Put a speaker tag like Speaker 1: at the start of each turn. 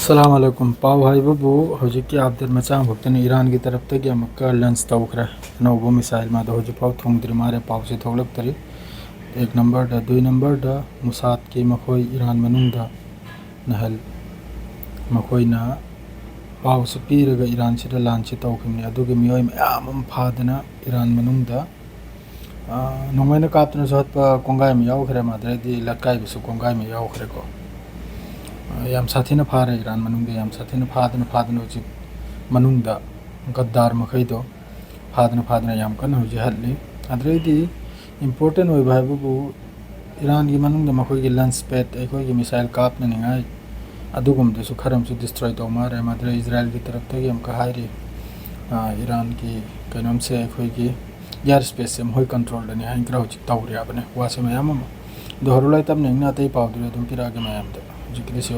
Speaker 1: अस्सलाम वालेकुम पाव हाइबबू हजिकी अपडेट मचा भक्तन ईरान की तरफ तक अमक्का लंच तौखरे अनौब मिसाइल माद हजिफाव थोंगद्रि मारे पावसे थोगलक्तरी एक नंबर दा दुई नंबर दा मुसाद की मखोई ईरान मनुंगदा नहल मखोइना पावसे पीरगा ईरान सिदा लांच तौखिमने अदुगे मियोय मयाम फादना ईरान मनुंगदा नोंगैना कापतना जोहतपा कोंगाय में यावखरे माद्रेदी लटकाय बिसु कोंगाय में यावखरे को याम साथीना फारे ईरान मनुंग याम साथीना फादना होजी मनुंगदा गद्दार मखैदो फादना याम कन होजी हल्ली अद्रेदी इम्पोर्टेंट होय भाईबू ईरान की मनुंग मखोई की लंच पैड अखोई की मिसाइल कापना निगाय अदुगुमदसु खरमसु डिस्ट्रॉय तो मारे माद्रे इजराइल की तरफ तक हम कहारी ईरान की कनम से अखोई की एयर स्पेस से मोय कंट्रोल दने हाइन क्रा होजी तौरे आपने वासे मयाम दोहरुलाई तब नेंगना तई पावदरे दुम पिरागे मयाम जिक्र से